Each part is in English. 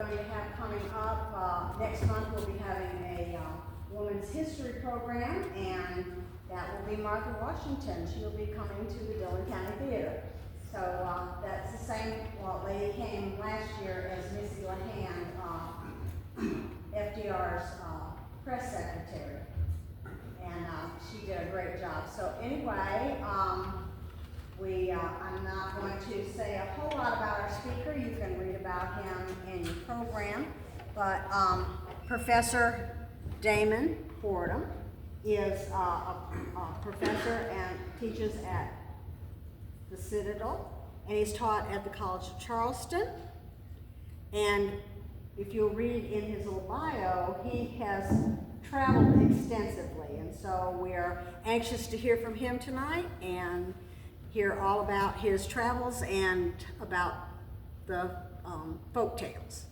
Going to have coming up next month, we'll be having a women's history program, and that will be Martha Washington. She'll be coming to the Dillon County Theater. So that's the same lady came last year as Missy LaHand, FDR's press secretary, and she did a great job. So anyway, I'm not going to say a whole lot about our speaker. You can read about him in your program. But Professor Damon Fordham is a professor and teaches at the Citadel, and he's taught at the College of Charleston. And if you'll read in his little bio, he has traveled extensively, and so we're anxious to hear from him tonight and hear all about his travels and about the folk tales.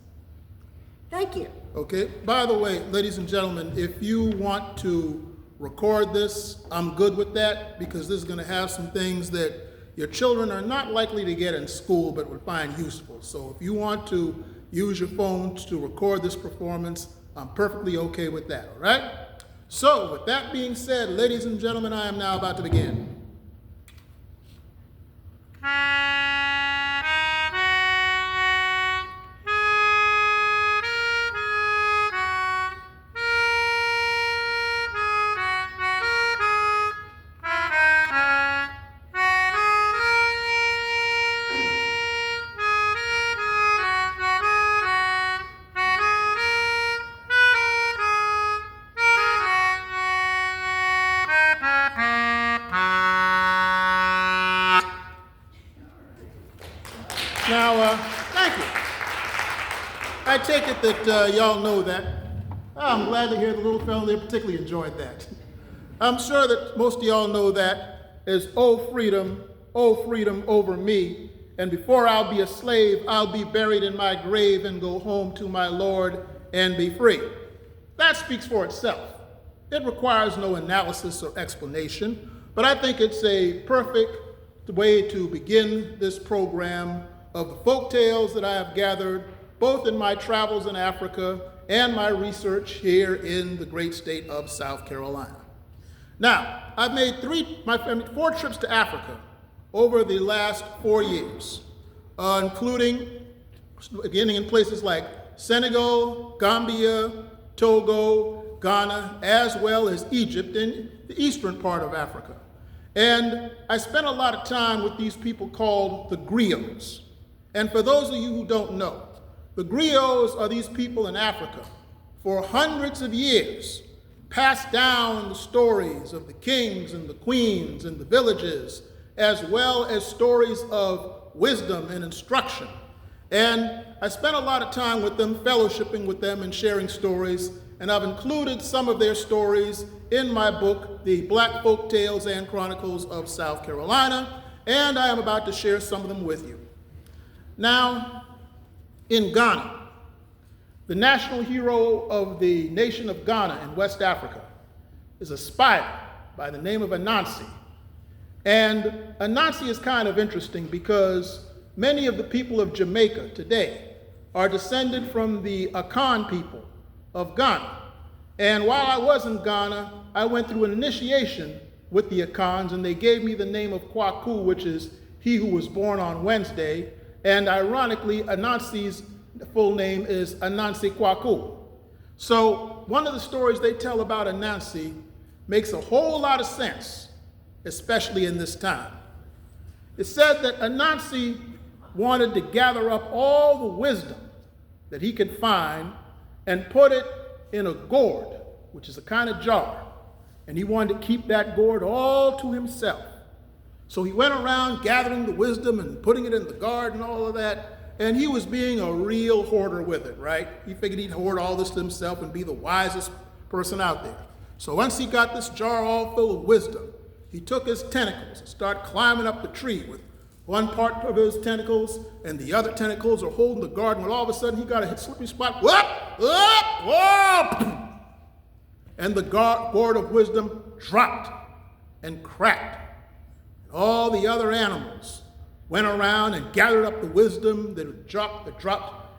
Thank you. Okay, by the way, ladies and gentlemen, if you want to record this, I'm good with that, because this is going to have some things that your children are not likely to get in school but would find useful. So if you want to use your phones to record this performance, I'm perfectly okay with that, all right? So with that being said, ladies and gentlemen, I am now about to begin. Now, thank you. I take it that y'all know that. I'm glad to hear the little fellow there particularly enjoyed that. I'm sure that most of y'all know that as oh freedom over me, and before I'll be a slave, I'll be buried in my grave and go home to my Lord and be free. That speaks for itself. It requires no analysis or explanation, but I think it's a perfect way to begin this program of the folk tales that I have gathered both in my travels in Africa and my research here in the great state of South Carolina. Now, I've made 4 trips to Africa over the last 4 years, including beginning in places like Senegal, Gambia, Togo, Ghana, as well as Egypt in the eastern part of Africa. And I spent a lot of time with these people called the griots. And for those of you who don't know, the griots are these people in Africa for hundreds of years passed down the stories of the kings and the queens and the villages, as well as stories of wisdom and instruction. And I spent a lot of time with them, fellowshipping with them and sharing stories, and I've included some of their stories in my book, The Black Folk Tales and Chronicles of South Carolina, and I am about to share some of them with you. Now, in Ghana, the national hero of the nation of Ghana in West Africa is a spider by the name of Anansi. And Anansi is kind of interesting because many of the people of Jamaica today are descended from the Akan people of Ghana. And while I was in Ghana, I went through an initiation with the Akans, and they gave me the name of Kwaku, which is he who was born on Wednesday. And ironically, Anansi's full name is Anansi Kwaku. So one of the stories they tell about Anansi makes a whole lot of sense, especially in this time. It said that Anansi wanted to gather up all the wisdom that he could find and put it in a gourd, which is a kind of jar. And he wanted to keep that gourd all to himself. So he went around gathering the wisdom and putting it in the garden and all of that, and he was being a real hoarder with it, right? He figured he'd hoard all this to himself and be the wisest person out there. So once he got this jar all full of wisdom, he took his tentacles and started climbing up the tree with one part of his tentacles and the other tentacles are holding the garden, when all of a sudden he got a slippery spot, and the gourd of wisdom dropped and cracked. All the other animals went around and gathered up the wisdom that dropped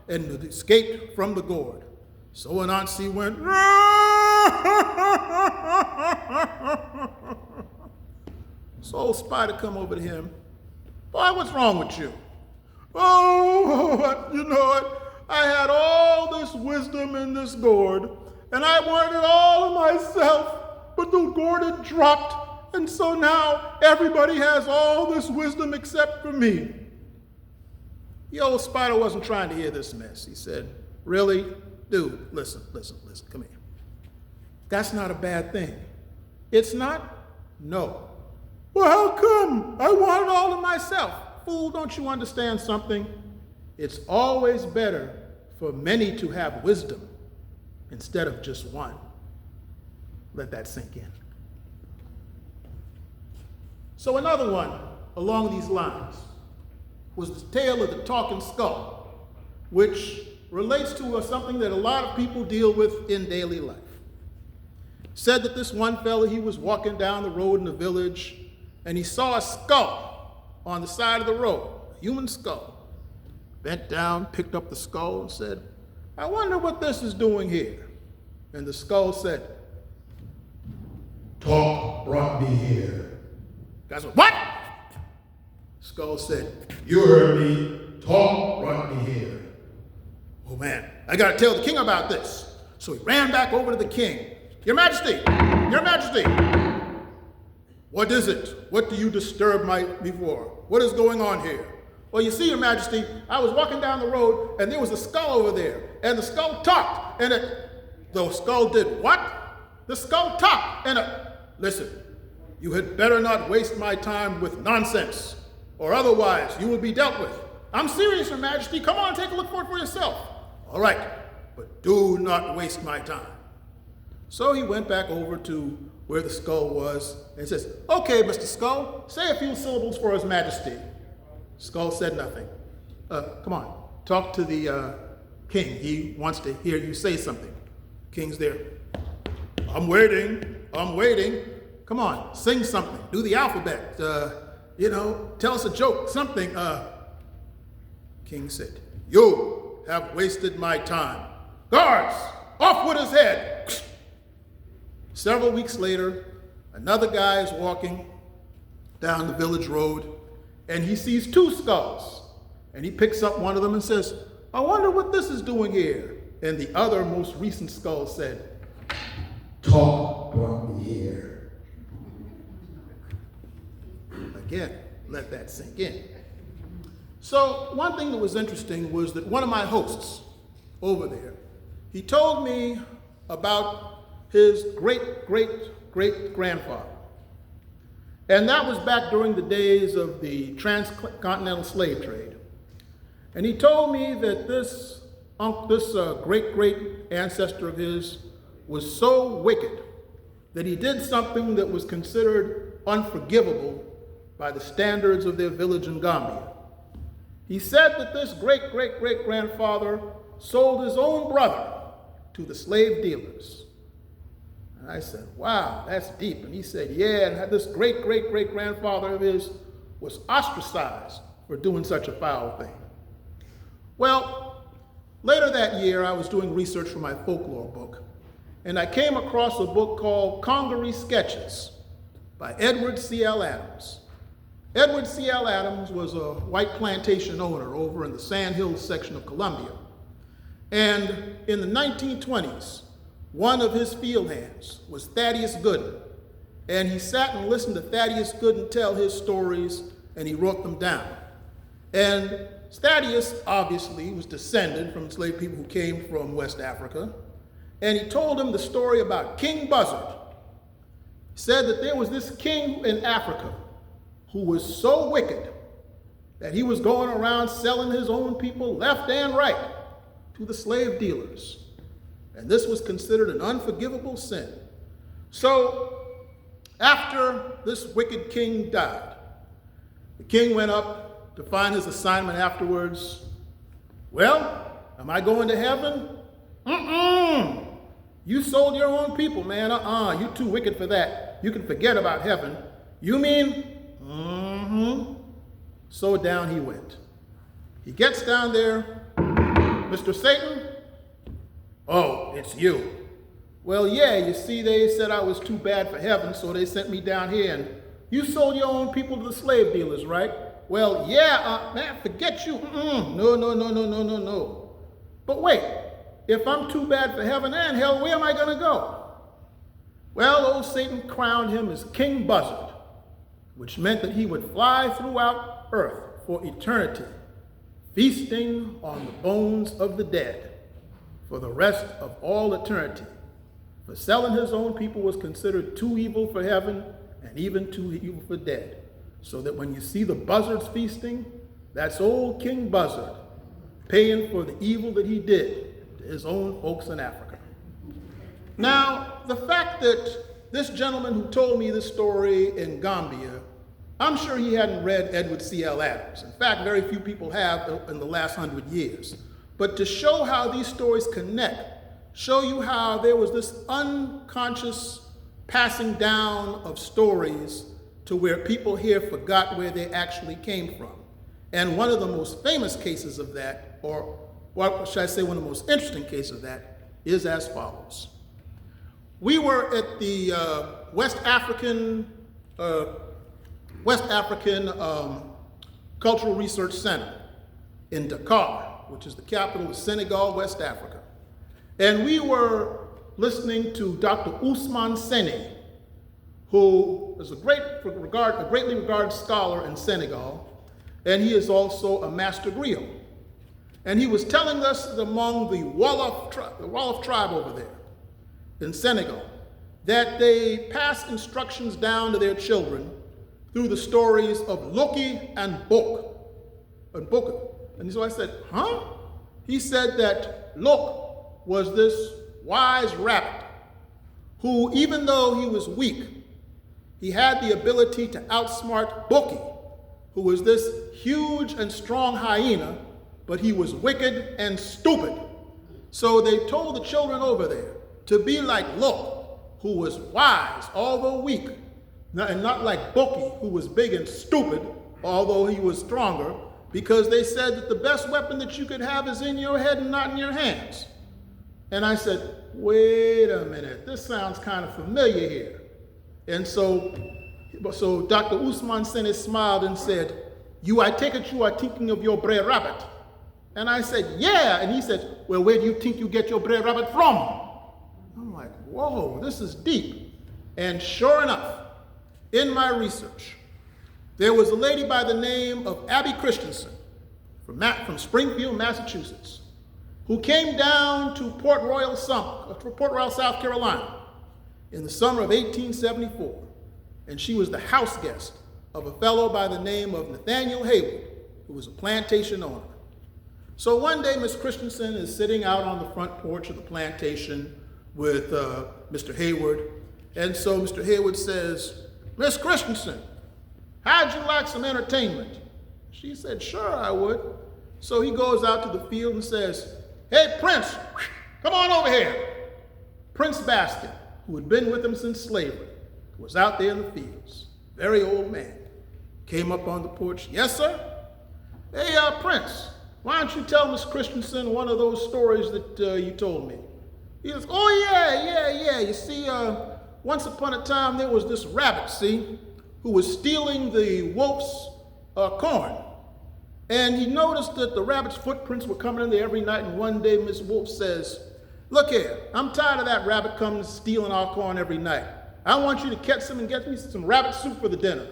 and escaped from the gourd. So Anansi went, so old Spider come over to him. Boy, what's wrong with you? Oh, you know what? I had all this wisdom in this gourd, and I wanted it all of myself, but the gourd had dropped, and so now everybody has all this wisdom except for me. The old Spider wasn't trying to hear this mess. He said, really? Dude, listen, come here. That's not a bad thing. It's not? No. Well, how come? I want it all to myself. Fool, don't you understand something? It's always better for many to have wisdom instead of just one. Let that sink in. So another one along these lines was the tale of the talking skull, which relates to something that a lot of people deal with in daily life. Said that this one fella, he was walking down the road in the village, and he saw a skull on the side of the road, a human skull. Bent down, picked up the skull, and said, I wonder what this is doing here. And the skull said, talk brought me here. Guys went, what? Skull said, you heard me. Talk brought me here. Oh man, I gotta tell the king about this. So he ran back over to the king. Your Majesty, Your Majesty. What is it? What do you disturb me for? What is going on here? Well, you see, Your Majesty, I was walking down the road and there was a skull over there, and the skull talked, and the skull did what? The skull talked, and listen, you had better not waste my time with nonsense, or otherwise you will be dealt with. I'm serious, Your Majesty. Come on, take a look for it for yourself. All right, but do not waste my time. So he went back over to where the skull was and says, okay, Mr. Skull, say a few syllables for His Majesty. Skull said nothing. Come on, talk to the king. He wants to hear you say something. King's there. I'm waiting. Come on, sing something. Do the alphabet. Tell us a joke, something. King said, you have wasted my time. Guards, off with his head. Several weeks later, another guy is walking down the village road, and he sees two skulls. And he picks up one of them and says, I wonder what this is doing here. And the other, most recent skull said, talk brought me here. Again, let that sink in. So one thing that was interesting was that one of my hosts over there, he told me about his great-great-great-grandfather. And that was back during the days of the transcontinental slave trade. And he told me that this great-great ancestor of his was so wicked that he did something that was considered unforgivable by the standards of their village in Gambia. He said that this great-great-great-grandfather sold his own brother to the slave dealers. And I said, wow, that's deep. And he said, yeah, and this great-great-great-grandfather of his was ostracized for doing such a foul thing. Well, later that year, I was doing research for my folklore book, and I came across a book called Congaree Sketches by Edward C. L. Adams. Edward C. L. Adams was a white plantation owner over in the Sand Hills section of Columbia. And in the 1920s, one of his field hands was Thaddeus Gooden. And he sat and listened to Thaddeus Gooden tell his stories, and he wrote them down. And Thaddeus, obviously, was descended from enslaved people who came from West Africa. And he told him the story about King Buzzard. He said that there was this king in Africa who was so wicked that he was going around selling his own people left and right to the slave dealers. And this was considered an unforgivable sin. So after this wicked king died, the king went up to find his assignment afterwards. Well, am I going to heaven? You sold your own people, man. You're too wicked for that. You can forget about heaven. You mean? So down he went. He gets down there, Mr. Satan? Oh, it's you. Well, yeah, you see, they said I was too bad for heaven, so they sent me down here, and you sold your own people to the slave dealers, right? Well, yeah, man, forget you. No. But wait, if I'm too bad for heaven and hell, where am I going to go? Well, old Satan crowned him as King Buzzard, which meant that he would fly throughout earth for eternity, feasting on the bones of the dead for the rest of all eternity. For selling his own people was considered too evil for heaven and even too evil for dead. So that when you see the buzzards feasting, that's old King Buzzard paying for the evil that he did to his own folks in Africa. Now, the fact that this gentleman who told me this story in Gambia, I'm sure he hadn't read Edward C. L. Adams. In fact, very few people have in the last 100 years. But to show how these stories connect, show you how there was this unconscious passing down of stories to where people here forgot where they actually came from. And one of the most famous cases of that, or what should I say, one of the most interesting cases of that, is as follows. We were at the West African Cultural Research Center in Dakar, which is the capital of Senegal, West Africa. And we were listening to Dr. Ousmane Sene, who is a greatly regarded scholar in Senegal, and he is also a master griot. And he was telling us that among the Wolof tribe over there in Senegal, that they pass instructions down to their children through the stories of Loki and Boka. And so I said, huh? He said that Lok was this wise rabbit who, even though he was weak, he had the ability to outsmart Boki, who was this huge and strong hyena, but he was wicked and stupid. So they told the children over there to be like Lok, who was wise, although weak, and not like Boki, who was big and stupid, although he was stronger, because they said that the best weapon that you could have is in your head and not in your hands. And I said, wait a minute, this sounds kind of familiar here. And so Dr. Ousmane Sene smiled and said, I take it you are thinking of your brer rabbit. And I said, yeah. And he said, well, where do you think you get your brer rabbit from? I'm like, whoa, this is deep. And sure enough, in my research, there was a lady by the name of Abby Christensen from Springfield, Massachusetts, who came down to Port Royal, South Carolina in the summer of 1874. And she was the house guest of a fellow by the name of Nathaniel Hayward, who was a plantation owner. So one day, Miss Christensen is sitting out on the front porch of the plantation with Mr. Hayward. And so Mr. Hayward says, Miss Christensen, how'd you like some entertainment? She said, sure, I would. So he goes out to the field and says, hey, Prince, come on over here. Prince Baskin, who had been with him since slavery, was out there in the fields. Very old man. Came up on the porch. Yes, sir? Hey, Prince, why don't you tell Miss Christensen one of those stories that you told me? He goes, oh, yeah. You see, once upon a time there was this rabbit, see, who was stealing the wolf's corn. And he noticed that the rabbit's footprints were coming in there every night, and one day Miss Wolf says, look here, I'm tired of that rabbit coming stealing our corn every night. I want you to catch him and get me some rabbit soup for the dinner.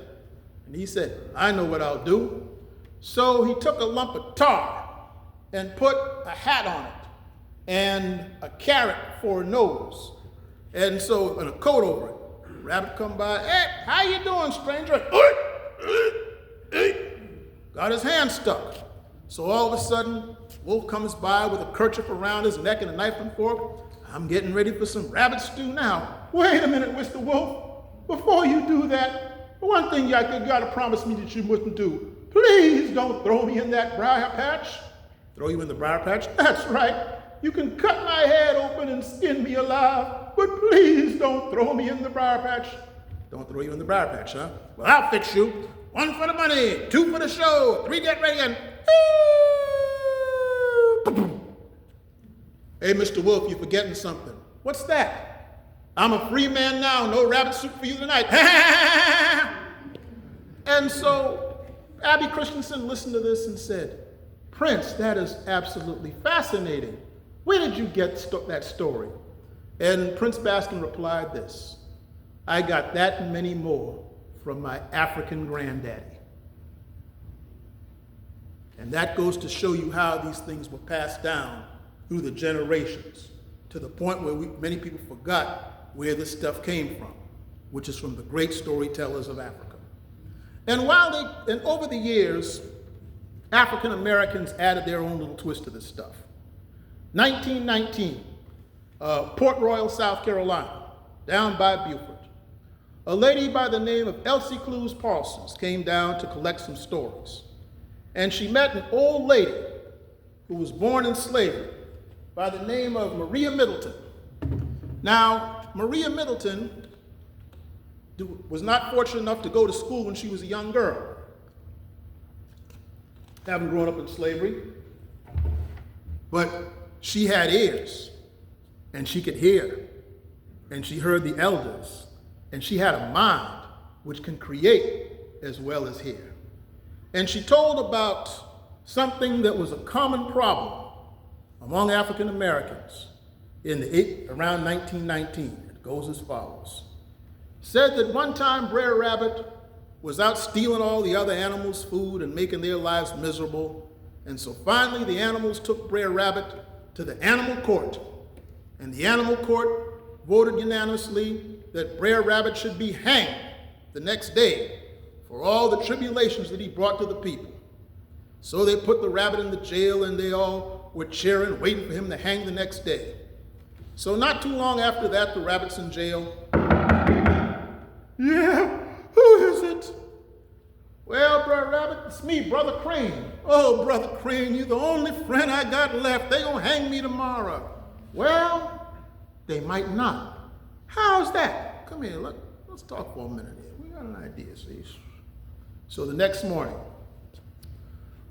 And he said, I know what I'll do. So he took a lump of tar and put a hat on it and a carrot for a nose, and a coat over it. The rabbit come by, hey, how you doing, stranger? Got his hand stuck. So all of a sudden, Wolf comes by with a kerchief around his neck and a knife and fork. I'm getting ready for some rabbit stew now. Wait a minute, Mr. Wolf. Before you do that, one thing you got to promise me that you wouldn't do. Please don't throw me in that briar patch. Throw you in the briar patch? That's right. You can cut my head open and skin me alive, but please don't throw me in the briar patch. Don't throw you in the briar patch, huh? Well, I'll fix you. 1 for the money, 2 for the show, 3 get ready, and Hey, Mr. Wolf, you're forgetting something. What's that? I'm a free man now, no rabbit soup for you tonight. And so Abby Christensen listened to this and said, Prince, that is absolutely fascinating. Where did you get that story? And Prince Baskin replied this, I got that and many more from my African granddaddy. And that goes to show you how these things were passed down through the generations, to the point where many people forgot where this stuff came from, which is from the great storytellers of Africa. And over the years, African Americans added their own little twist to this stuff. 1919, Port Royal, South Carolina, down by Beaufort. A lady by the name of Elsie Clews Parsons came down to collect some stories. And she met an old lady who was born in slavery by the name of Maria Middleton. Now, Maria Middleton was not fortunate enough to go to school when she was a young girl, having grown up in slavery. But she had ears, and she could hear, and she heard the elders, and she had a mind which can create as well as hear. And she told about something that was a common problem among African Americans around 1919. It goes as follows. Said that one time Brer Rabbit was out stealing all the other animals' food and making their lives miserable. And so finally the animals took Brer Rabbit to the animal court. And the animal court voted unanimously that Brer Rabbit should be hanged the next day for all the tribulations that he brought to the people. So they put the rabbit in the jail, and they all were cheering, waiting for him to hang the next day. So not too long after that, the rabbit's in jail. Yeah, who is it? Well, Brother Rabbit, it's me, Brother Crane. Oh, Brother Crane, you're the only friend I got left. They gonna hang me tomorrow. Well, they might not. How's that? Come here, let's talk for a minute here. We got an idea, see? So the next morning,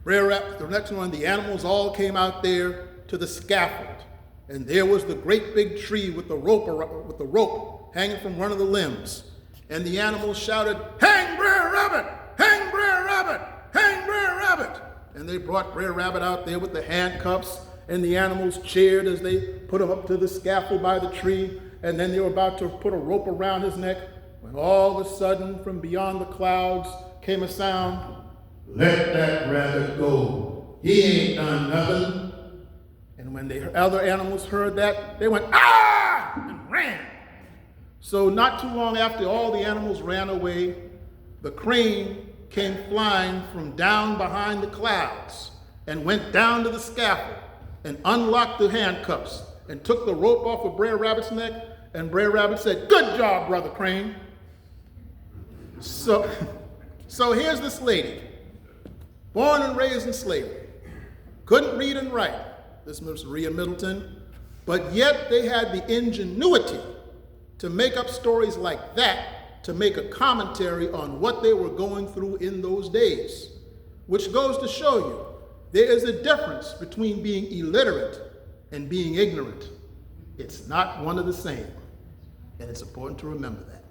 the animals all came out there to the scaffold, and there was the great big tree with the rope hanging from one of the limbs. And the animals shouted, "Hang Brer Rabbit! Hang Brer Rabbit! Hang Brer Rabbit!" And they brought Brer Rabbit out there with the handcuffs, and the animals cheered as they put him up to the scaffold by the tree, and then they were about to put a rope around his neck, when all of a sudden, from beyond the clouds, came a sound, "Let that rabbit go. He ain't done nothing." And when the other animals heard that, they went, "Ah!" and ran. So not too long after all the animals ran away, the crane came flying from down behind the clouds and went down to the scaffold and unlocked the handcuffs and took the rope off of Brer Rabbit's neck, and Brer Rabbit said, "Good job, Brother Crane." So here's this lady, born and raised in slavery, couldn't read and write, this Miss Maria Middleton, but yet they had the ingenuity to make up stories like that, to make a commentary on what they were going through in those days, which goes to show you there is a difference between being illiterate and being ignorant. It's not one and the same, and it's important to remember that.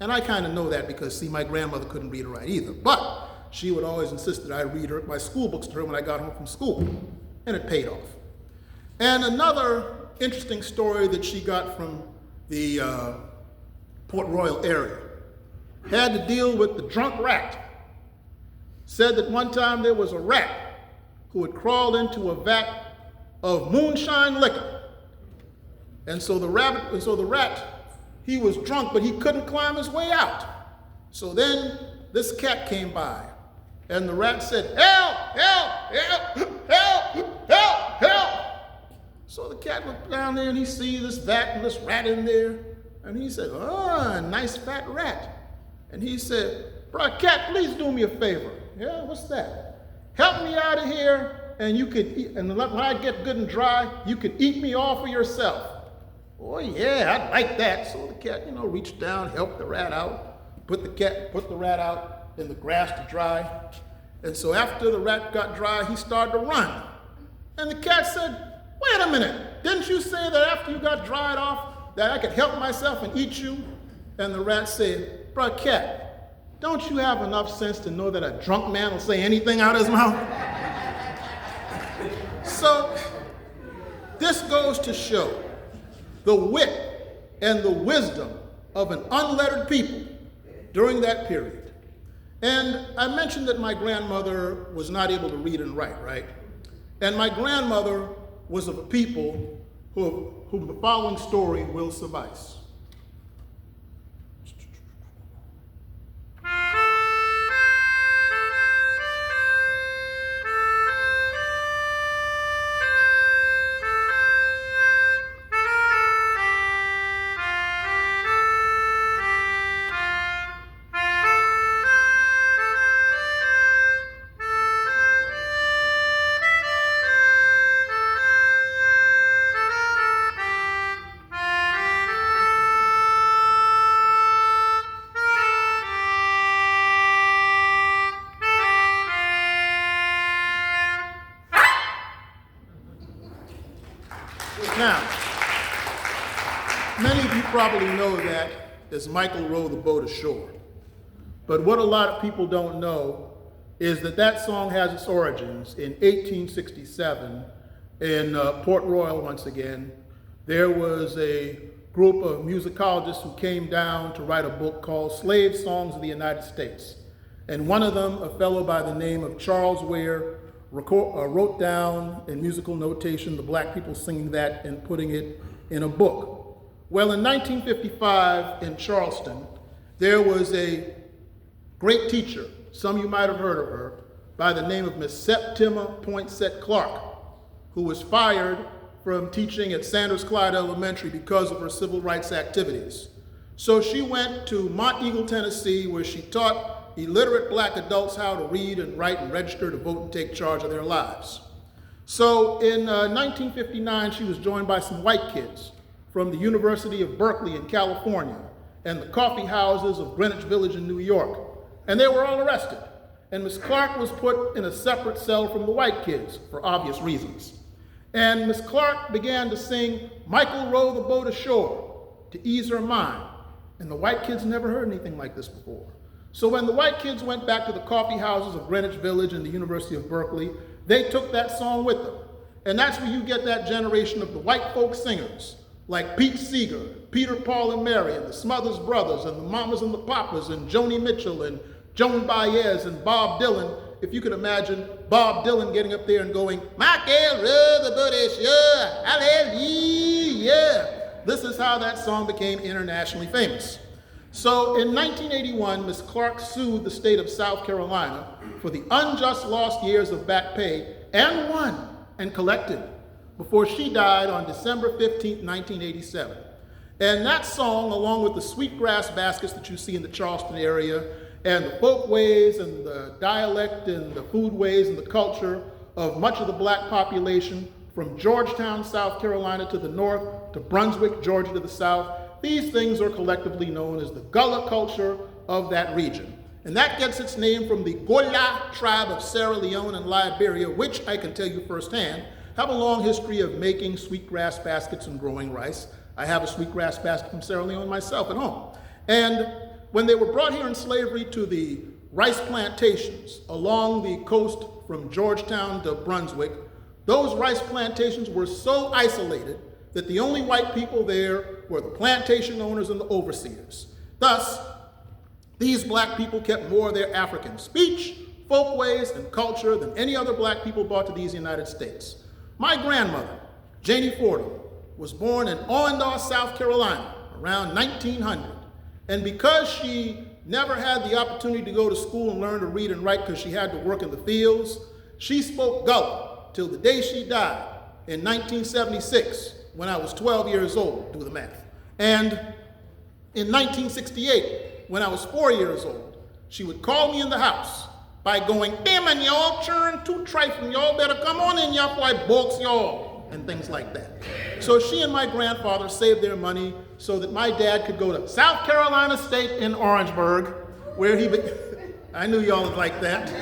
And I kind of know that because, see, my grandmother couldn't read or write either, but she would always insist that I read my school books to her when I got home from school, and it paid off. And another interesting story that she got from the Port Royal area had to deal with the drunk rat. Said that one time there was a rat who had crawled into a vat of moonshine liquor. And so the rat, he was drunk, but he couldn't climb his way out. So then this cat came by, and the rat said, "Help, help, help, help, help, help." So the cat looked down there and he sees this vat and this rat in there. And he said, "Oh, nice fat rat." And he said, "Bro, cat, please do me a favor." "Yeah, what's that?" "Help me out of here, and you could eat, and when I get good and dry, you could eat me all for yourself." "Oh yeah, I'd like that." So the cat, reached down, helped the rat out, put the rat out in the grass to dry. And so after the rat got dry, he started to run. And the cat said, wait a minute, didn't you say that after you got dried off that I could help myself and eat you? And the rat said, bruh, cat, don't you have enough sense to know that a drunk man will say anything out of his mouth? So this goes to show the wit and the wisdom of an unlettered people during that period. And I mentioned that my grandmother was not able to read and write, right? And my grandmother was of a people whom the following story will suffice. Now, many of you probably know that as Michael rowed the boat ashore. But what a lot of people don't know is that that song has its origins in 1867 in Port Royal once again. There was a group of musicologists who came down to write a book called Slave Songs of the United States. And one of them, a fellow by the name of Charles Ware, wrote down in musical notation the black people singing that and putting it in a book. Well, in 1955 in Charleston, there was a great teacher, some of you might have heard of her, by the name of Miss Septima Poinsett Clark, who was fired from teaching at Sanders Clyde Elementary because of her civil rights activities. So she went to Monteagle, Tennessee, where she taught illiterate black adults how to read and write and register to vote and take charge of their lives. So in 1959, she was joined by some white kids from the University of Berkeley in California and the coffee houses of Greenwich Village in New York. And they were all arrested. And Miss Clark was put in a separate cell from the white kids for obvious reasons. And Miss Clark began to sing Michael Row the Boat Ashore to ease her mind. And the white kids never heard anything like this before. So when the white kids went back to the coffee houses of Greenwich Village and the University of Berkeley, they took that song with them. And that's where you get that generation of the white folk singers, like Pete Seeger, Peter, Paul, and Mary, and the Smothers Brothers, and the Mamas and the Papas, and Joni Mitchell, and Joan Baez, and Bob Dylan. If you could imagine Bob Dylan getting up there and going, Michael row the boat ashore, hallelujah. This is how that song became internationally famous. So in 1981, Ms. Clark sued the state of South Carolina for the unjust lost years of back pay and won and collected before she died on December 15, 1987. And that song, along with the sweetgrass baskets that you see in the Charleston area, and the folkways and the dialect and the foodways and the culture of much of the black population from Georgetown, South Carolina to the north, to Brunswick, Georgia to the south, these things are collectively known as the Gullah culture of that region. And that gets its name from the Gola tribe of Sierra Leone and Liberia, which I can tell you firsthand, have a long history of making sweetgrass baskets and growing rice. I have a sweetgrass basket from Sierra Leone myself at home. And when they were brought here in slavery to the rice plantations along the coast from Georgetown to Brunswick, those rice plantations were so isolated that the only white people there were the plantation owners and the overseers. Thus, these black people kept more of their African speech, folkways, and culture than any other black people brought to these United States. My grandmother, Janie Fordham, was born in Owendaw, South Carolina, around 1900. And because she never had the opportunity to go to school and learn to read and write because she had to work in the fields, she spoke Gullah till the day she died in 1976, when I was 12 years old, do the math. And in 1968, when I was 4 years old, she would call me in the house by going, Damon, y'all churn too trifling, y'all better come on in, y'all, for I box y'all, and things like that. So she and my grandfather saved their money so that my dad could go to South Carolina State in Orangeburg, where he, I knew y'all would like that,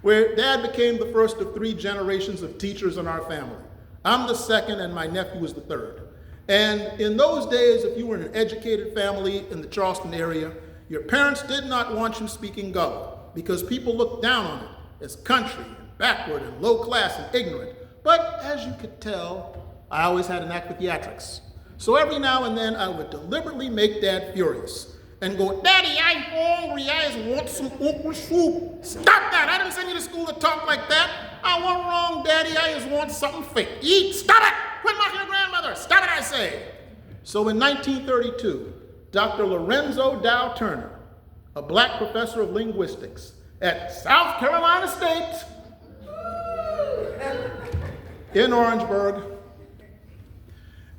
where Dad became the first of 3 generations of teachers in our family. I'm the second, and my nephew was the third. And in those days, if you were in an educated family in the Charleston area, your parents did not want you speaking Gullah because people looked down on it as country and backward and low class and ignorant. But as you could tell, I always had a knack for theatrics. So every now and then I would deliberately make Dad furious and go, "Daddy, I'm hungry, I just want some okra soup." "Stop that, I didn't send you to school to talk like that. I wasn't wrong, Daddy, I just want something fake. Eat, stop it, quit mocking your grandmother, stop it, I say." So in 1932, Dr. Lorenzo Dow Turner, a black professor of linguistics at South Carolina State in Orangeburg,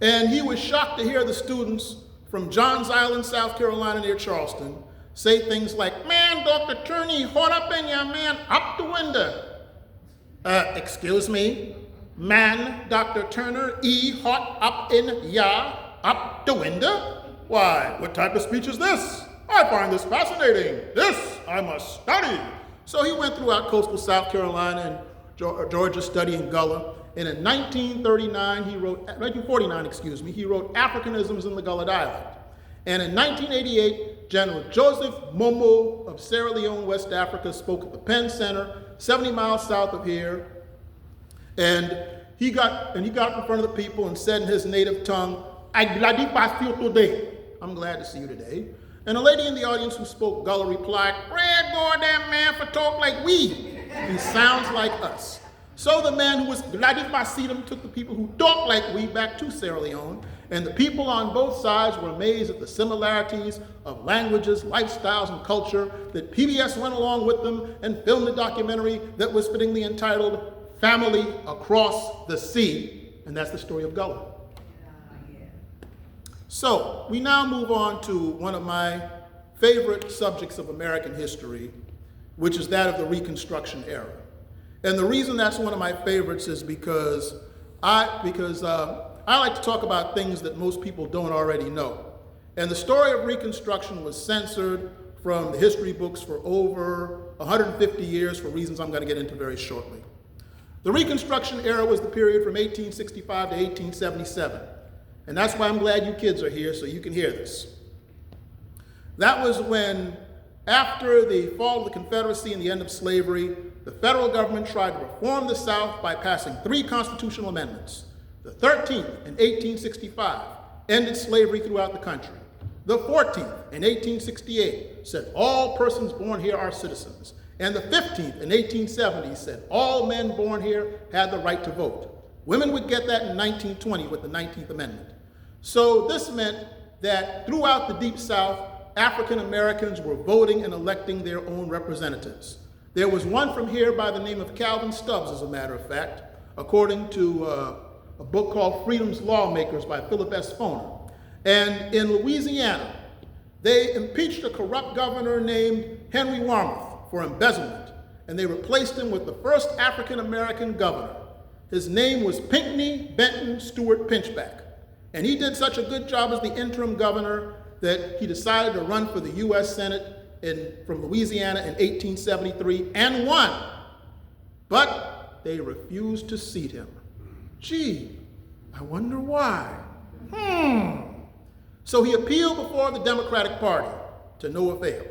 and he was shocked to hear the students from Johns Island, South Carolina near Charleston say things like, "Man, Dr. Turney, hot up in ya, man, up the window." Excuse me, man, Dr. Turner, hot up in ya, up the window? Why, what type of speech is this? I find this fascinating. This I must study. So he went throughout coastal South Carolina and Georgia studying Gullah. And in 1949, he wrote Africanisms in the Gullah dialect. And in 1988, General Joseph Momo of Sierra Leone, West Africa, spoke at the Penn Center, 70 miles south of here. And he got in front of the people and said in his native tongue, "I'm glad to see you today." And a lady in the audience who spoke Gullah replied, "Red goddamn man for talk like we." He sounds like us. So the man who was Gladi Basidim took the people who talk like we back to Sierra Leone, and the people on both sides were amazed at the similarities of languages, lifestyles, and culture that PBS went along with them and filmed a documentary that was fittingly entitled Family Across the Sea, and that's the story of Gullah. So we now move on to one of my favorite subjects of American history, which is that of the Reconstruction era. And the reason that's one of my favorites is because I like to talk about things that most people don't already know. And the story of Reconstruction was censored from the history books for over 150 years for reasons I'm going to get into very shortly. The Reconstruction era was the period from 1865 to 1877. And that's why I'm glad you kids are here so you can hear this. That was when, after the fall of the Confederacy and the end of slavery, the federal government tried to reform the South by passing 3 constitutional amendments. The 13th in 1865 ended slavery throughout the country. The 14th in 1868 said all persons born here are citizens. And the 15th in 1870 said all men born here had the right to vote. Women would get that in 1920 with the 19th Amendment. So this meant that throughout the Deep South, African Americans were voting and electing their own representatives. There was one from here by the name of Calvin Stubbs, as a matter of fact, according to a book called Freedom's Lawmakers by Philip S. Foner. And in Louisiana, they impeached a corrupt governor named Henry Warmoth for embezzlement, and they replaced him with the first African-American governor. His name was Pinckney Benton Stewart Pinchback. And he did such a good job as the interim governor that he decided to run for the U.S. Senate from Louisiana in 1873 and won. But they refused to seat him. Gee, I wonder why. So he appealed before the Democratic Party to no avail.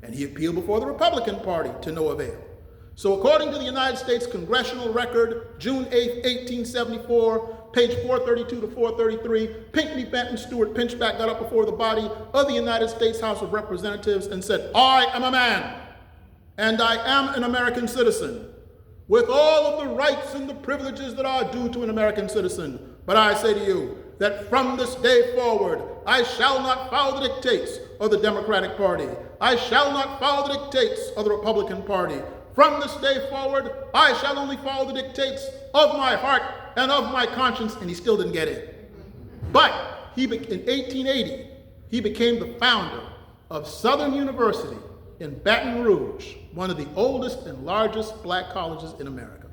And he appealed before the Republican Party to no avail. So according to the United States Congressional Record, June 8, 1874, page 432 to 433, Pinckney Benton Stewart Pinchback got up before the body of the United States House of Representatives and said, "I am a man, and I am an American citizen, with all of the rights and the privileges that are due to an American citizen. But I say to you that from this day forward, I shall not follow the dictates of the Democratic Party. I shall not follow the dictates of the Republican Party. From this day forward, I shall only follow the dictates of my heart and of my conscience," and he still didn't get in. But in 1880, he became the founder of Southern University in Baton Rouge, one of the oldest and largest black colleges in America.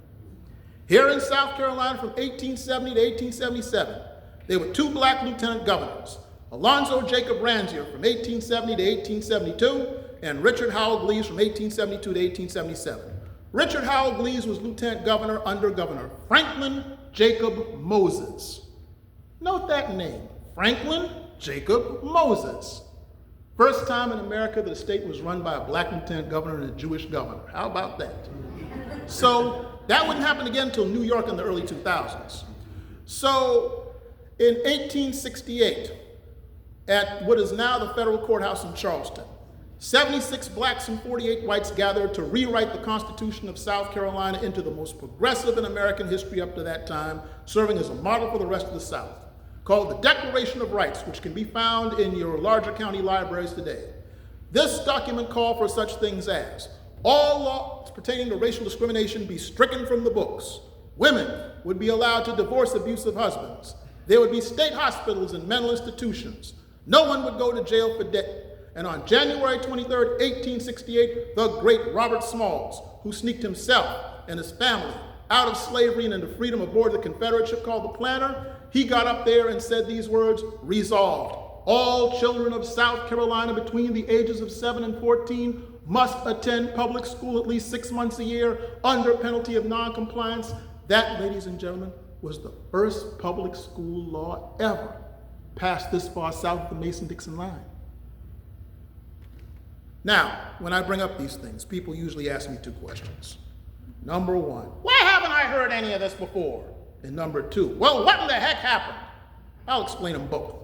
Here in South Carolina from 1870 to 1877, there were 2 black lieutenant governors, Alonzo Jacob Ransier from 1870 to 1872, and Richard Howell Gleaves from 1872 to 1877. Richard Howell Gleaves was lieutenant governor under Governor Franklin Jacob Moses. Note that name, Franklin Jacob Moses. First time in America that a state was run by a black lieutenant governor and a Jewish governor. How about that? So that wouldn't happen again until New York in the early 2000s. So in 1868, at what is now the federal courthouse in Charleston, 76 blacks and 48 whites gathered to rewrite the Constitution of South Carolina into the most progressive in American history up to that time, serving as a model for the rest of the South, called the Declaration of Rights, which can be found in your larger county libraries today. This document called for such things as all laws pertaining to racial discrimination be stricken from the books. Women would be allowed to divorce abusive husbands. There would be state hospitals and mental institutions. No one would go to jail for debt. And on January 23rd, 1868, the great Robert Smalls, who sneaked himself and his family out of slavery and into freedom aboard the Confederate ship called the Planter, he got up there and said these words, resolved, all children of South Carolina between the ages of 7 and 14 must attend public school at least 6 months a year under penalty of noncompliance. That, ladies and gentlemen, was the first public school law ever passed this far south of the Mason-Dixon line. Now, when I bring up these things, people usually ask me two questions. Number one, why haven't I heard any of this before? And number two, well, what in the heck happened? I'll explain them both.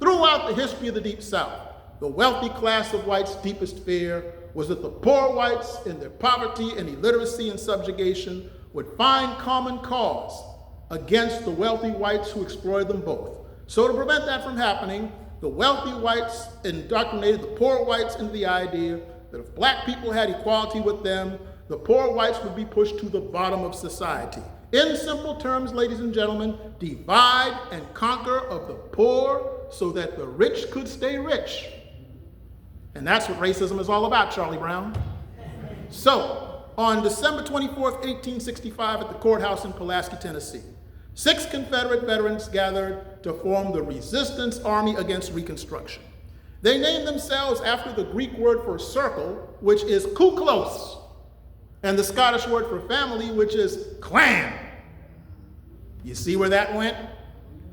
Throughout the history of the Deep South, the wealthy class of whites' deepest fear was that the poor whites, in their poverty and illiteracy and subjugation, would find common cause against the wealthy whites who exploited them both. So to prevent that from happening, the wealthy whites indoctrinated the poor whites into the idea that if black people had equality with them, the poor whites would be pushed to the bottom of society. In simple terms, ladies and gentlemen, divide and conquer of the poor so that the rich could stay rich. And that's what racism is all about, Charlie Brown. So, on December 24th, 1865, at the courthouse in Pulaski, Tennessee, 6 Confederate veterans gathered to form the Resistance Army Against Reconstruction. They named themselves after the Greek word for circle, which is kuklos, and the Scottish word for family, which is clan. You see where that went?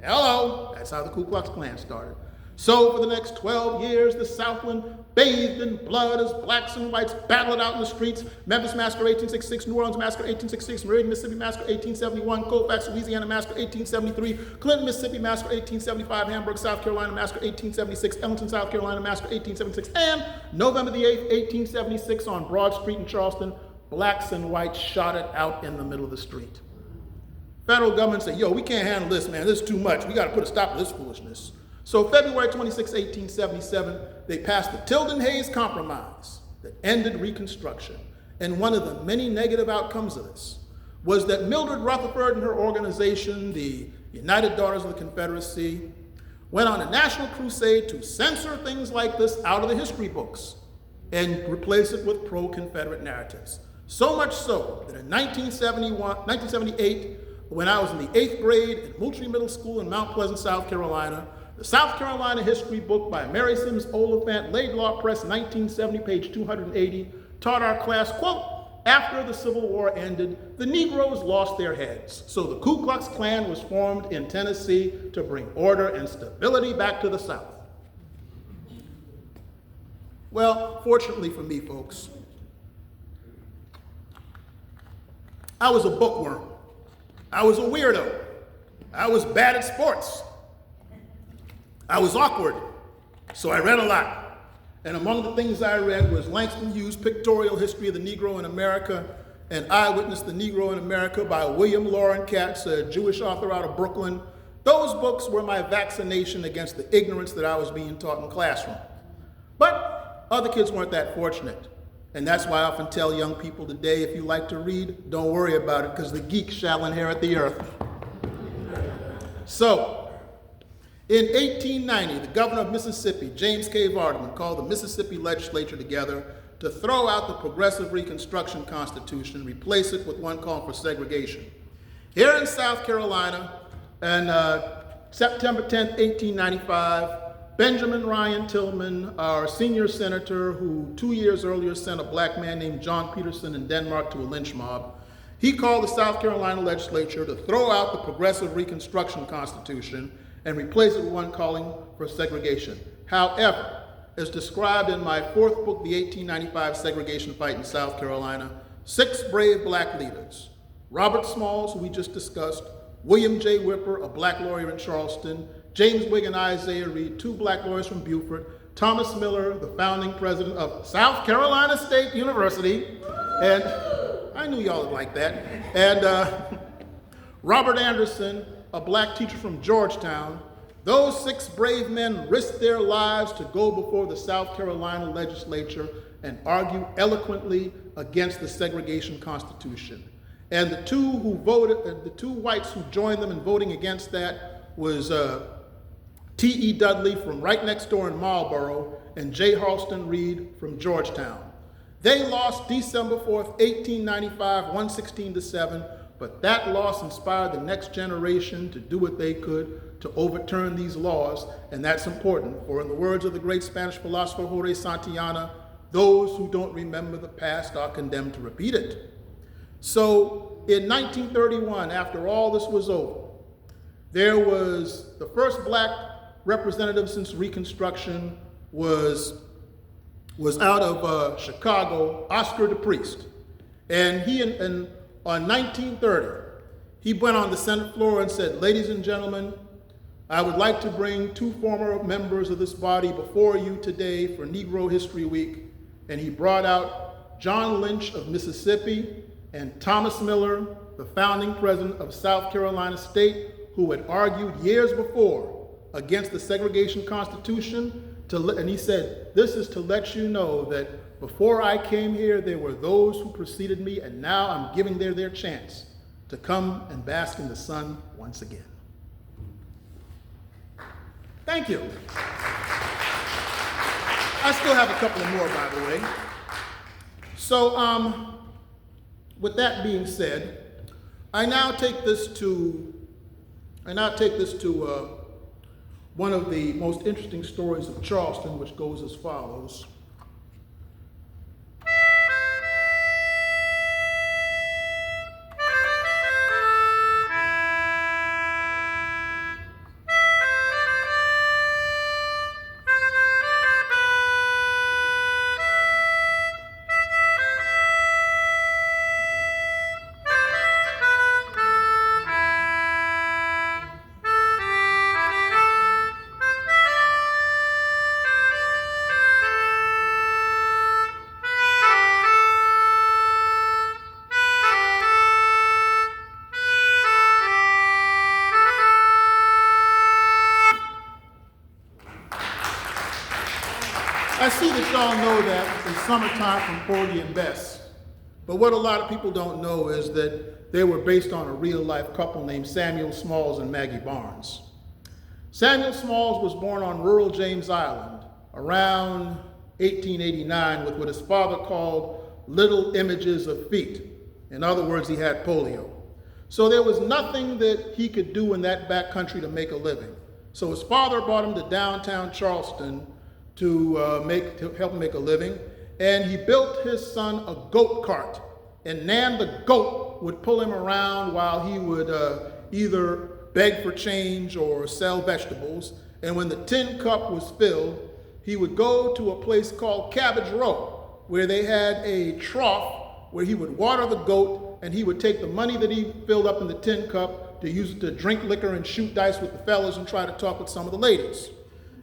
Hello, that's how the Ku Klux Klan started. So for the next 12 years, the Southland bathed in blood as blacks and whites battled out in the streets. Memphis Massacre 1866, New Orleans Massacre 1866, Meridian, Mississippi Massacre 1871, Colfax, Louisiana Massacre 1873, Clinton, Mississippi Massacre 1875, Hamburg, South Carolina Massacre 1876, Ellington, South Carolina Massacre 1876, and November the 8th, 1876 on Broad Street in Charleston, blacks and whites shot it out in the middle of the street. Federal government said, yo, we can't handle this, man. This is too much. We got to put a stop to this foolishness. So February 26, 1877, they passed the Tilden-Hayes Compromise that ended Reconstruction. And one of the many negative outcomes of this was that Mildred Rutherford and her organization, the United Daughters of the Confederacy, went on a national crusade to censor things like this out of the history books and replace it with pro-Confederate narratives. So much so that in 1978, when I was in the 8th grade at Moultrie Middle School in Mount Pleasant, South Carolina, the South Carolina history book by Mary Sims Oliphant, Laidlaw Press, 1970, page 280, taught our class, quote, after the Civil War ended, the Negroes lost their heads. So the Ku Klux Klan was formed in Tennessee to bring order and stability back to the South. Well, fortunately for me, folks, I was a bookworm. I was a weirdo. I was bad at sports. I was awkward, so I read a lot. And among the things I read was Langston Hughes' Pictorial History of the Negro in America and Eyewitness the Negro in America by William Loren Katz, a Jewish author out of Brooklyn. Those books were my vaccination against the ignorance that I was being taught in the classroom. But other kids weren't that fortunate. And that's why I often tell young people today, if you like to read, don't worry about it, because the geek shall inherit the earth. So, in 1890, the governor of Mississippi, James K. Vardaman, called the Mississippi legislature together to throw out the Progressive Reconstruction Constitution and replace it with one called for segregation. Here in South Carolina, on September 10, 1895, Benjamin Ryan Tillman, our senior senator who 2 years earlier sent a black man named John Peterson in Denmark to a lynch mob, he called the South Carolina legislature to throw out the Progressive Reconstruction Constitution and replace it with one calling for segregation. However, as described in my fourth book, The 1895 Segregation Fight in South Carolina, 6 brave black leaders, Robert Smalls, who we just discussed, William J. Whipper, a black lawyer in Charleston, James Wigg and Isaiah Reed, 2 black lawyers from Beaufort, Thomas Miller, the founding president of South Carolina State University, and I knew y'all would like that, and Robert Anderson, a black teacher from Georgetown. Those 6 brave men risked their lives to go before the South Carolina legislature and argue eloquently against the segregation constitution. And the two whites who joined them in voting against that was T.E. Dudley from right next door in Marlboro and J. Halston Reed from Georgetown. They lost December 4th, 1895, 116-7, but that loss inspired the next generation to do what they could to overturn these laws, and that's important, for in the words of the great Spanish philosopher Jorge Santillana, those who don't remember the past are condemned to repeat it. So in 1931, after all this was over, there was the first black representative since Reconstruction was out of Chicago, Oscar DePriest. And on 1930, he went on the Senate floor and said, "Ladies and gentlemen, I would like to bring 2 former members of this body before you today for Negro History Week." And he brought out John Lynch of Mississippi and Thomas Miller, the founding president of South Carolina State, who had argued years before against the segregation constitution. And he said, "This is to let you know that before I came here, there were those who preceded me, and now I'm giving their chance to come and bask in the sun once again." Thank you. I still have a couple more, by the way. So, with that being said, I now take this to one of the most interesting stories of Charleston, which goes as follows. I see that y'all know that it's summertime from Porgy and Bess, but what a lot of people don't know is that they were based on a real-life couple named Samuel Smalls and Maggie Barnes. Samuel Smalls was born on rural James Island around 1889 with what his father called little images of feet. In other words, he had polio. So there was nothing that he could do in that back country to make a living. So his father brought him to downtown Charleston to help him make a living, and he built his son a goat cart, and Nan the goat would pull him around while he would either beg for change or sell vegetables, and when the tin cup was filled, he would go to a place called Cabbage Row, where they had a trough where he would water the goat, and he would take the money that he filled up in the tin cup to use it to drink liquor and shoot dice with the fellas and try to talk with some of the ladies.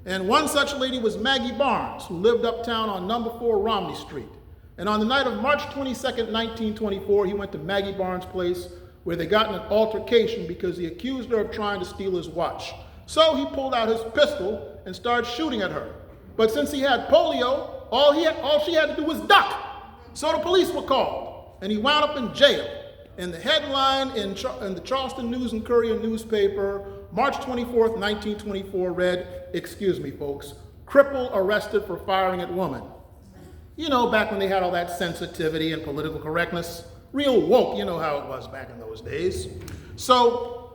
And one such lady was Maggie Barnes, who lived uptown on number 4 Romney Street. And on the night of March 22nd, 1924, he went to Maggie Barnes' place where they got in an altercation because he accused her of trying to steal his watch. So he pulled out his pistol and started shooting at her. But since he had polio, all she had to do was duck. So the police were called, and he wound up in jail. And the headline in the Charleston News and Courier newspaper, March 24th, 1924, read, "Excuse me, folks, cripple arrested for firing at woman." You know, back when they had all that sensitivity and political correctness. Real woke, you know how it was back in those days. So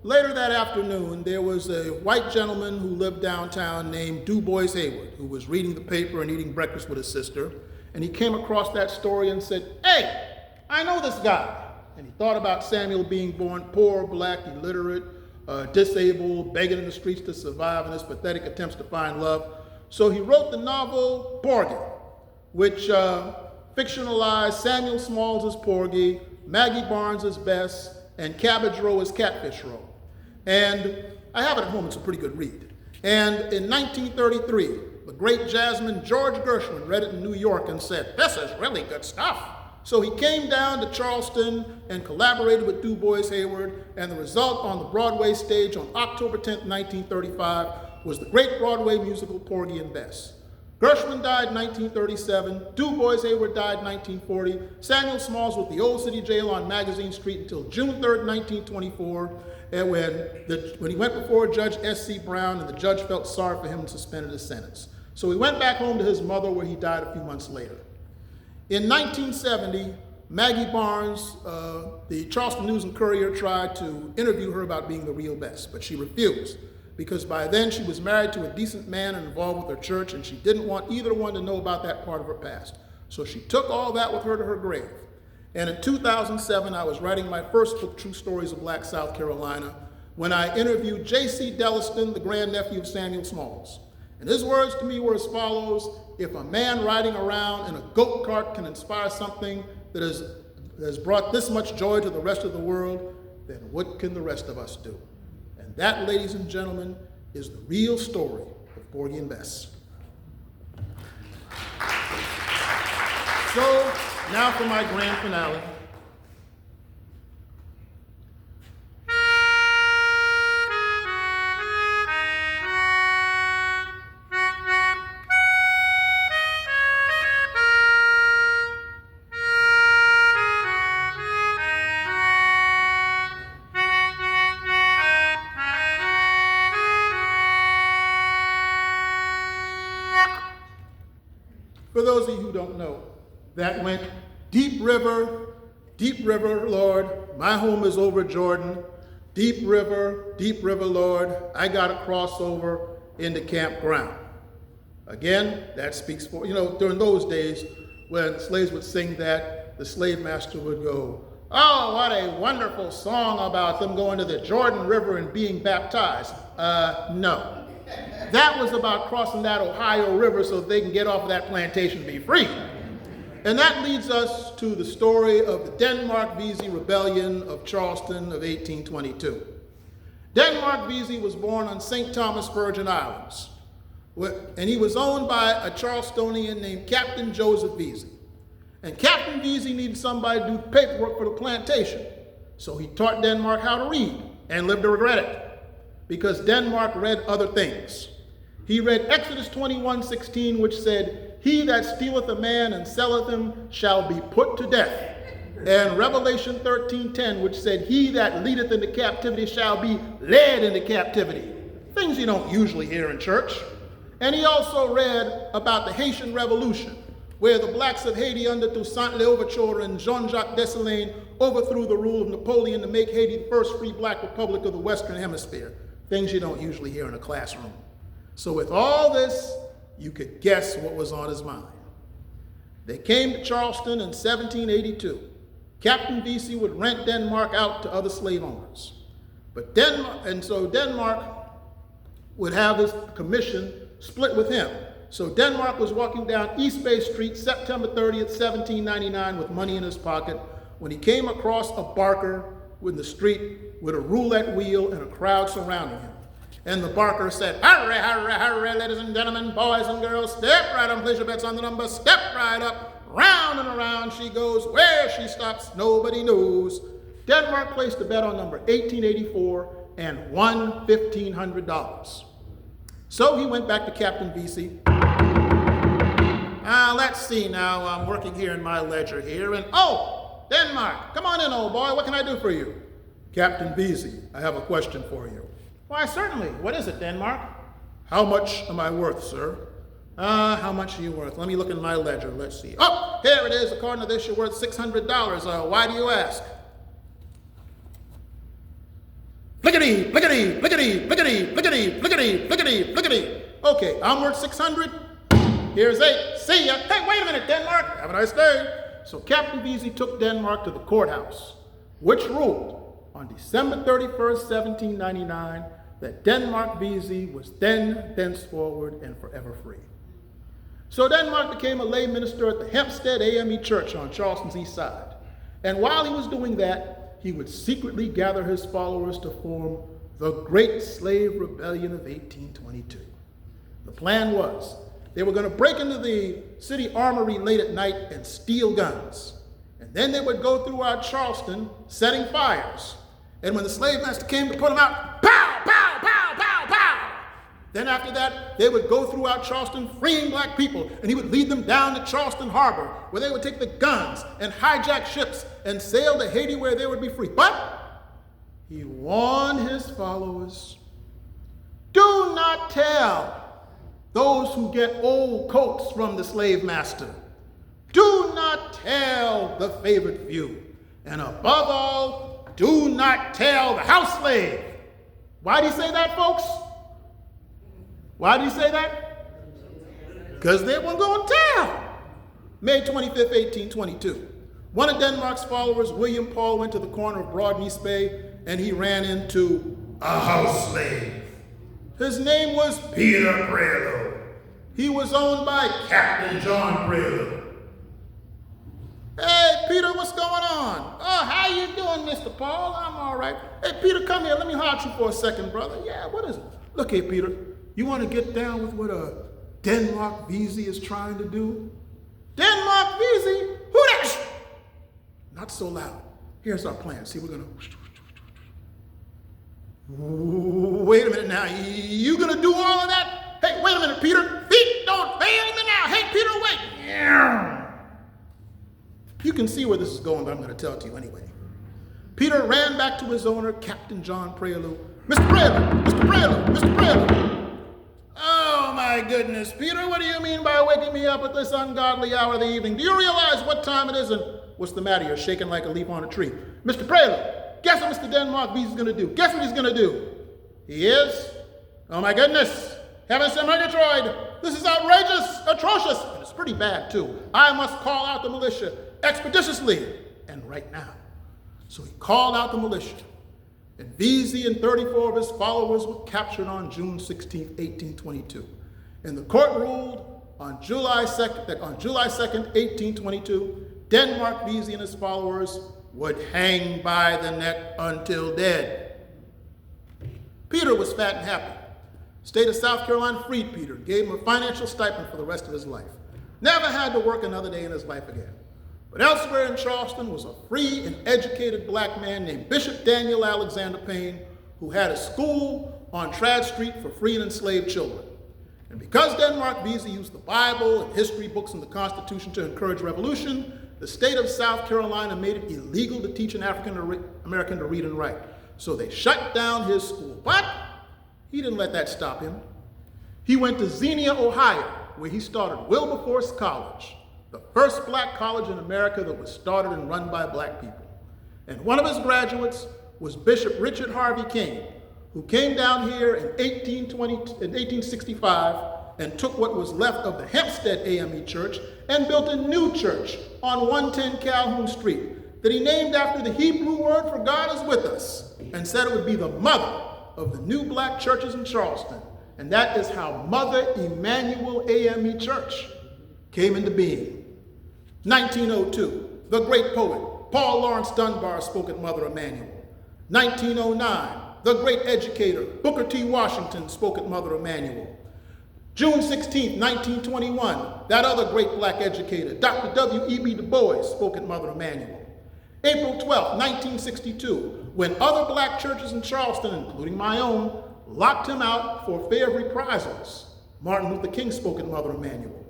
later that afternoon, there was a white gentleman who lived downtown named Du Bois Hayward, who was reading the paper and eating breakfast with his sister. And he came across that story and said, "Hey, I know this guy." And he thought about Samuel being born poor, black, illiterate, disabled, begging in the streets to survive in his pathetic attempts to find love. So he wrote the novel Porgy, which fictionalized Samuel Smalls as Porgy, Maggie Barnes as Bess, and Cabbage Row as Catfish Row. And I have it at home, it's a pretty good read. And in 1933, the great Jasmine George Gershwin read it in New York and said, "This is really good stuff." So he came down to Charleston and collaborated with Du Bois Hayward, and the result on the Broadway stage on October 10th, 1935, was the great Broadway musical Porgy and Bess. Gershwin died in 1937, Du Bois Hayward died in 1940, Samuel Smalls was at the Old City Jail on Magazine Street until June 3rd, 1924, and when he went before Judge S.C. Brown, and the judge felt sorry for him and suspended his sentence. So he went back home to his mother, where he died a few months later. In 1970, Maggie Barnes, the Charleston News and Courier, tried to interview her about being the real Bess, but she refused, because by then she was married to a decent man and involved with her church, and she didn't want either one to know about that part of her past. So she took all that with her to her grave. And in 2007, I was writing my first book, True Stories of Black South Carolina, when I interviewed J.C. Delliston, the grandnephew of Samuel Smalls. And his words to me were as follows: "If a man riding around in a goat cart can inspire something that has brought this much joy to the rest of the world, then what can the rest of us do?" And that, ladies and gentlemen, is the real story of Porgy and Bess. So, now for my grand finale. For those of you who don't know, that went deep river, Lord, my home is over Jordan. Deep river, Lord, I got to cross over into campground. Again, that speaks for, during those days when slaves would sing that, the slave master would go, "Oh, what a wonderful song about them going to the Jordan River and being baptized." No. That was about crossing that Ohio River so they can get off of that plantation and be free. And that leads us to the story of the Denmark-Vesey Rebellion of Charleston of 1822. Denmark-Vesey was born on St. Thomas Virgin Islands, and he was owned by a Charlestonian named Captain Joseph Vesey. And Captain Vesey needed somebody to do paperwork for the plantation, so he taught Denmark how to read and lived to regret it, because Denmark read other things. He read Exodus 21:16, which said, "He that stealeth a man and selleth him shall be put to death." And Revelation 13:10, which said, "He that leadeth into captivity shall be led into captivity." Things you don't usually hear in church. And he also read about the Haitian Revolution, where the blacks of Haiti under Toussaint Louverture and Jean-Jacques Dessalines overthrew the rule of Napoleon to make Haiti the first free black republic of the Western Hemisphere. Things you don't usually hear in a classroom. So with all this, you could guess what was on his mind. They came to Charleston in 1782. Captain Vesey would rent Denmark out to other slave owners. So Denmark would have his commission split with him. So Denmark was walking down East Bay Street, September 30th, 1799, with money in his pocket, when he came across a barker in the street with a roulette wheel and a crowd surrounding him. And the barker said, "Hurry, hurry, hurry, ladies and gentlemen, boys and girls, step right up, place your bets on the number, step right up, round and around she goes, where she stops, nobody knows." Denmark placed a bet on number 1884 and won $1,500. So he went back to Captain Vesey. Let's see now, I'm working here in my ledger here, and Denmark, come on in, old boy, what can I do for you? "Captain Vesey, I have a question for you." "Why, certainly. What is it, Denmark?" "How much am I worth, sir?" How much are you worth? Let me look in my ledger. Let's see. Oh, here it is. According to this, you're worth $600. Why do you ask? Blickety, blickety, blickety, blickety, blickety, blickety, blickety, blickety. Okay, onward 600. Here's 8. See ya. Hey, wait a minute, Denmark. Have a nice day. So Captain Vesey took Denmark to the courthouse, which ruled on December 31st, 1799, that Denmark Vesey was then, thenceforward, and forever free. So Denmark became a lay minister at the Hempstead AME Church on Charleston's east side. And while he was doing that, he would secretly gather his followers to form the Great Slave Rebellion of 1822. The plan was they were going to break into the city armory late at night and steal guns. And then they would go throughout Charleston setting fires. And when the slave master came to put them out, pow, pow, pow, pow, pow. Then after that, they would go throughout Charleston freeing black people, and he would lead them down to Charleston Harbor, where they would take the guns and hijack ships and sail to Haiti, where they would be free. But he warned his followers, do not tell those who get old coats from the slave master. Do not tell the favored few. And above all, do not tell the house slave. Why did he say that, folks? Why did he say that? Because they weren't going to tell. May 25th, 1822. One of Denmark's followers, William Paul, went to the corner of Broad and East Bay, and he ran into a house slave. His name was Peter Prelo. He was owned by Captain John Prelo. Hey, Peter, what's going on? Oh, how you doing, Mr. Paul? I'm all right. Hey, Peter, come here. Let me hold you for a second, brother. Yeah, what is it? Look here, Peter. You want to get down with what Denmark Vesey is trying to do? Denmark Vesey? Who that? Not so loud. Here's our plan. See, we're going to... Wait a minute now. You going to do all of that? Hey, wait a minute, Peter. Feet don't fail me now. Hey, Peter, wait. You can see where this is going, but I'm going to tell it to you anyway. Peter ran back to his owner, Captain John Prelo. Mr. Prelo, Mr. Prelo, Mr. Prelo. Oh, my goodness. Peter, what do you mean by waking me up at this ungodly hour of the evening? Do you realize what time it is and what's the matter? You're shaking like a leaf on a tree. Mr. Prelo, guess what Mr. Denmark Vesey's going to do? Guess what he's going to do? He is? Oh, my goodness. Heaven sent Murgatroyd. This is outrageous, atrocious, and it's pretty bad, too. I must call out the militia expeditiously and right now. So he called out the militia, and Vesey and 34 of his followers were captured on June 16, 1822. And the court ruled on July 2nd, that on July 2nd, 1822, Denmark Vesey and his followers would hang by the neck until dead. Peter was fat and happy. State of South Carolina freed Peter, gave him a financial stipend for the rest of his life. Never had to work another day in his life again. But elsewhere in Charleston was a free and educated black man named Bishop Daniel Alexander Payne, who had a school on Trad Street for free and enslaved children. And because Denmark Vesey used the Bible and history books and the Constitution to encourage revolution, the state of South Carolina made it illegal to teach an African American to read and write. So they shut down his school. But he didn't let that stop him. He went to Xenia, Ohio, where he started Wilberforce College, the first black college in America that was started and run by black people. And one of his graduates was Bishop Richard Harvey King, who came down here in 1865 and took what was left of the Hempstead AME Church and built a new church on 110 Calhoun Street that he named after the Hebrew word for God is with us, and said it would be the mother of the new black churches in Charleston. And that is how Mother Emanuel AME Church came into being. 1902, the great poet Paul Lawrence Dunbar spoke at Mother Emanuel. 1909, the great educator Booker T. Washington spoke at Mother Emanuel. June 16, 1921, that other great black educator, Dr. W.E.B. Du Bois, spoke at Mother Emanuel. April 12, 1962, when other black churches in Charleston, including my own, locked him out for fear of reprisals, Martin Luther King spoke at Mother Emanuel.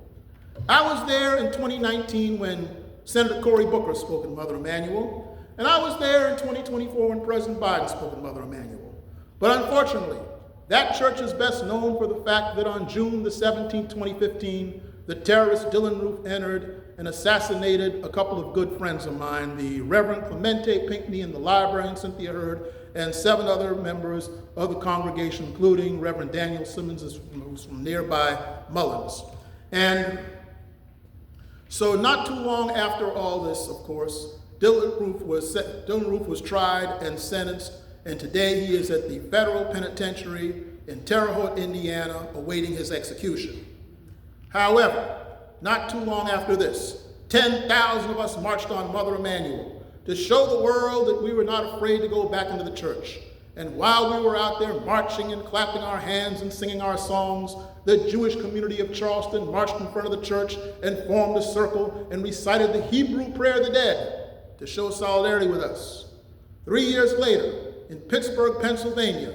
I was there in 2019 when Senator Cory Booker spoke at Mother Emanuel, and I was there in 2024 when President Biden spoke at Mother Emanuel. But unfortunately, that church is best known for the fact that on June the 17th, 2015, the terrorist Dillon Roof entered and assassinated a couple of good friends of mine, the Reverend Clemente Pinckney and the librarian Cynthia Hurd, and 7 other members of the congregation, including Reverend Daniel Simmons, who's from nearby Mullins. And so not too long after all this, of course, Dillon Roof was tried and sentenced, and today he is at the federal penitentiary in Terre Haute, Indiana, awaiting his execution. However, not too long after this, 10,000 of us marched on Mother Emanuel to show the world that we were not afraid to go back into the church. And while we were out there marching and clapping our hands and singing our songs, the Jewish community of Charleston marched in front of the church and formed a circle and recited the Hebrew prayer of the dead to show solidarity with us. 3 years later, in Pittsburgh, Pennsylvania,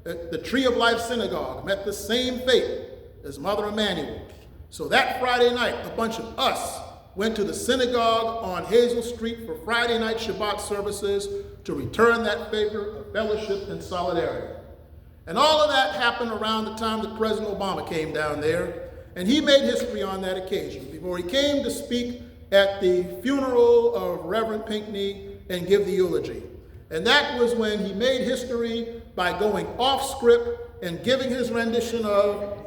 the Tree of Life Synagogue met the same fate as Mother Emanuel. So that Friday night, a bunch of us went to the synagogue on Hazel Street for Friday night Shabbat services to return that favor of fellowship and solidarity. And all of that happened around the time that President Obama came down there, and he made history on that occasion before he came to speak at the funeral of Reverend Pinckney and give the eulogy. And that was when he made history by going off script and giving his rendition of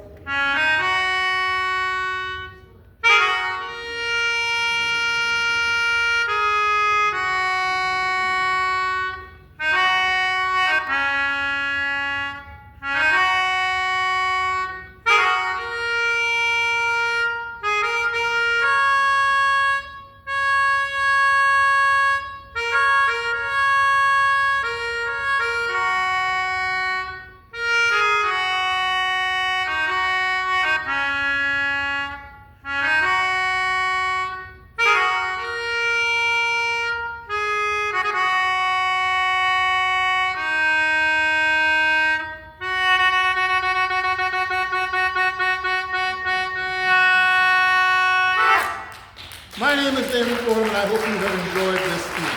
My name is Damon Fordham, and I hope you have enjoyed this evening.